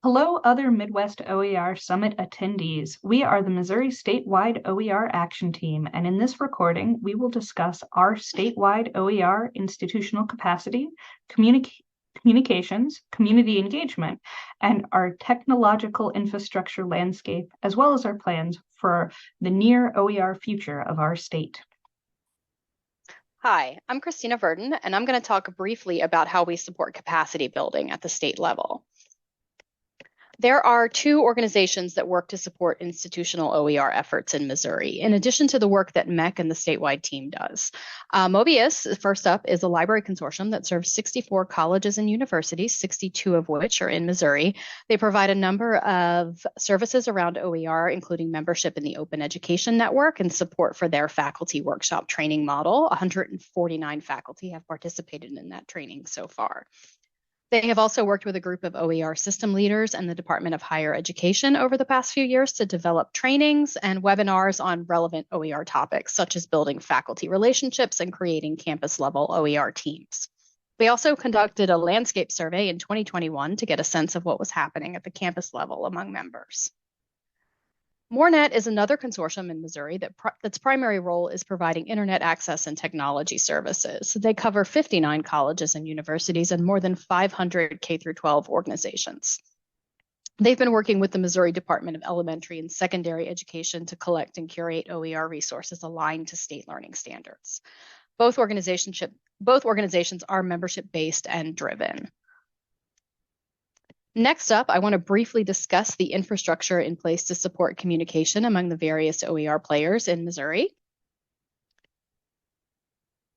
Hello, other Midwest OER Summit attendees. We are the Missouri Statewide OER Action Team, and in this recording, we will discuss our statewide OER institutional capacity, communications, community engagement, and our technological infrastructure landscape, as well as our plans for the near OER future of our state. Hi, I'm Christina Virden, and I'm going to talk briefly about how we support capacity building at the state level. There are two organizations that work to support institutional OER efforts in Missouri, in addition to the work that MEC and the statewide team does. MOBIUS, first up, is a library consortium that serves 64 colleges and universities, 62 of which are in Missouri. They provide a number of services around OER, including membership in the Open Education Network and support for their faculty workshop training model. 149 faculty have participated in that training so far. They have also worked with a group of OER system leaders and the Department of Higher Education over the past few years to develop trainings and webinars on relevant OER topics, such as building faculty relationships and creating campus-level OER teams. We also conducted a landscape survey in 2021 to get a sense of what was happening at the campus level among members. MOREnet is another consortium in Missouri that's primary role is providing internet access and technology services. They cover 59 colleges and universities and more than 500 K-12 organizations. They've been working with the Missouri Department of Elementary and Secondary Education to collect and curate OER resources aligned to state learning standards. Both organizations are membership-based and driven. Next up, I want to briefly discuss the infrastructure in place to support communication among the various OER players in Missouri.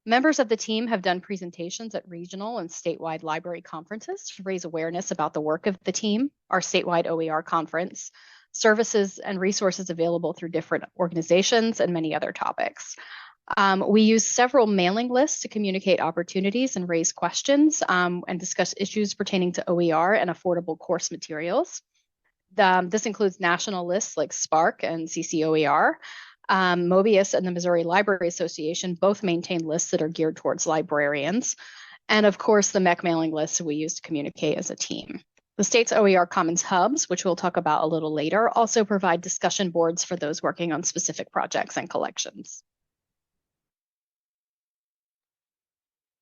Members of the team have done presentations at regional and statewide library conferences to raise awareness about the work of the team, our statewide OER conference, services and resources available through different organizations, and many other topics. We use several mailing lists to communicate opportunities and raise questions and discuss issues pertaining to OER and affordable course materials. This includes national lists like SPARC and CCOER. MOBIUS and the Missouri Library Association both maintain lists that are geared towards librarians. And of course, the MEC mailing lists we use to communicate as a team. The state's OER Commons hubs, which we'll talk about a little later, also provide discussion boards for those working on specific projects and collections.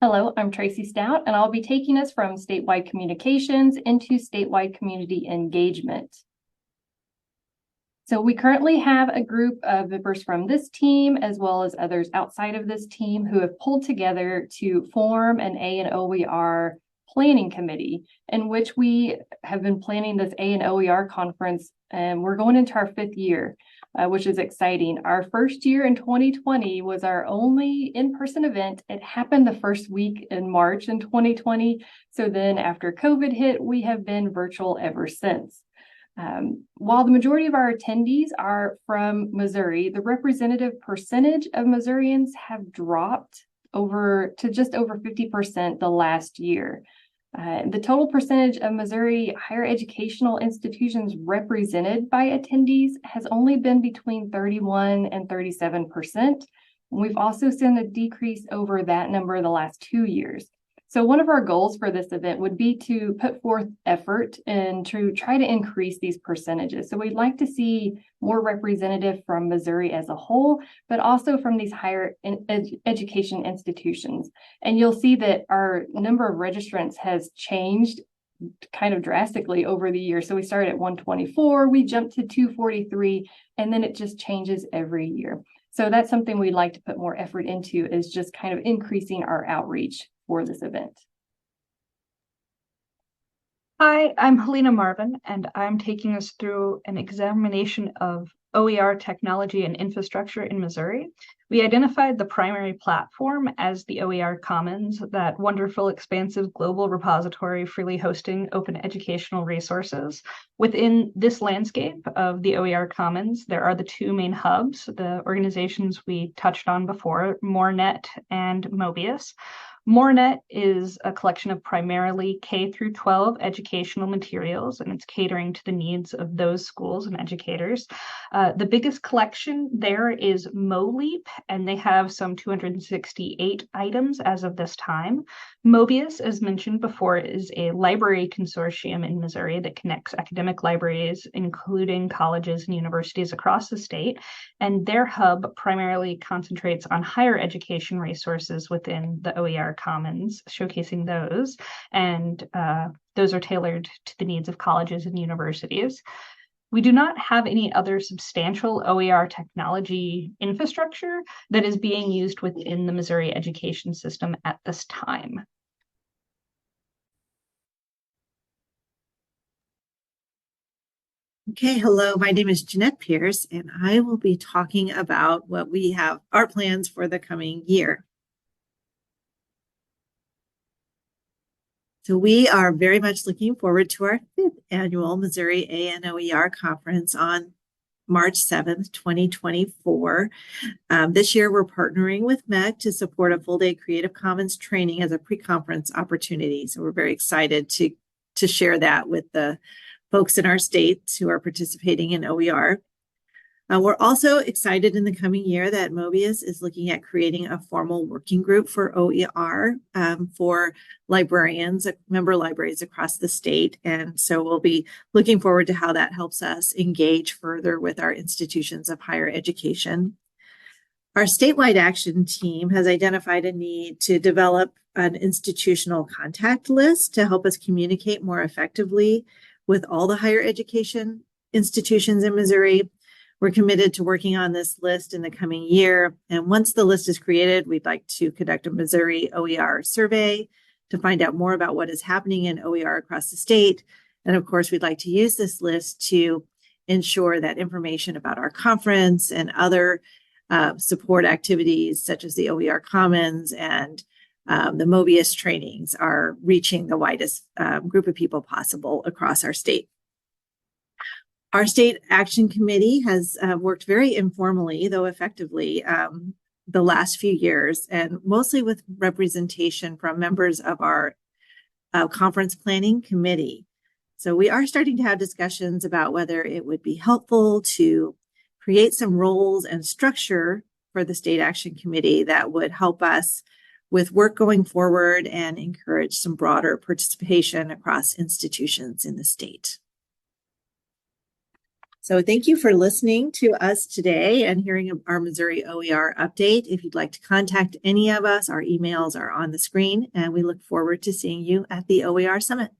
Hello, I'm Tracy Stout, and I'll be taking us from statewide communications into statewide community engagement. So we currently have a group of members from this team, as well as others outside of this team, who have pulled together to form an A&OER planning committee, in which we have been planning this A&OER conference, and we're going into our 5th year. Which is exciting. Our first year in 2020 was our only in-person event. It happened the first week in March in 2020. So then after COVID hit, we have been virtual ever since. While the majority of our attendees are from Missouri, the representative percentage of Missourians have dropped to just over 50% the last year. The total percentage of Missouri higher educational institutions represented by attendees has only been between 31 and 37%. We've also seen a decrease over that number the last 2 years. So one of our goals for this event would be to put forth effort and to try to increase these percentages. So we'd like to see more representative from Missouri as a whole, but also from these higher education institutions. And you'll see that our number of registrants has changed kind of drastically over the year. So we started at 124, we jumped to 243, and then it just changes every year. So that's something we'd like to put more effort into, is just kind of increasing our outreach for this event. Hi, I'm Helena Marvin, and I'm taking us through an examination of OER technology and infrastructure in Missouri. We identified the primary platform as the OER Commons, that wonderful, expansive global repository freely hosting open educational resources. Within this landscape of the OER Commons, there are the two main hubs, the organizations we touched on before, MOREnet and MOBIUS. MOREnet is a collection of primarily K through 12 educational materials, and it's catering to the needs of those schools and educators. The biggest collection there is MoLeap, and they have some 268 items as of this time. MOBIUS, as mentioned before, is a library consortium in Missouri that connects academic libraries, including colleges and universities across the state, and their hub primarily concentrates on higher education resources within the OER Commons, showcasing those, and those are tailored to the needs of colleges and universities. We do not have any other substantial OER technology infrastructure that is being used within the Missouri education system at this time. Okay, hello, my name is Jeannette Pierce, and I will be talking about what we have, our plans for the coming year. So we are very much looking forward to our 5th annual Missouri A&OER conference on March 7th, 2024. This year, we're partnering with MEC to support a full-day Creative Commons training as a pre-conference opportunity. So we're very excited to share that with the folks in our state who are participating in OER. We're also excited in the coming year that MOBIUS is looking at creating a formal working group for OER for librarians, member libraries across the state. And so we'll be looking forward to how that helps us engage further with our institutions of higher education. Our statewide action team has identified a need to develop an institutional contact list to help us communicate more effectively with all the higher education institutions in Missouri. We're committed to working on this list in the coming year. And once the list is created, we'd like to conduct a Missouri OER survey to find out more about what is happening in OER across the state. And of course, we'd like to use this list to ensure that information about our conference and other support activities, such as the OER Commons and the MOBIUS trainings, are reaching the widest group of people possible across our state. Our state action committee has worked very informally, though effectively, the last few years, and mostly with representation from members of our conference planning committee. So we are starting to have discussions about whether it would be helpful to create some roles and structure for the state action committee that would help us with work going forward and encourage some broader participation across institutions in the state. So thank you for listening to us today and hearing our Missouri OER update. If you'd like to contact any of us, our emails are on the screen, and we look forward to seeing you at the OER Summit.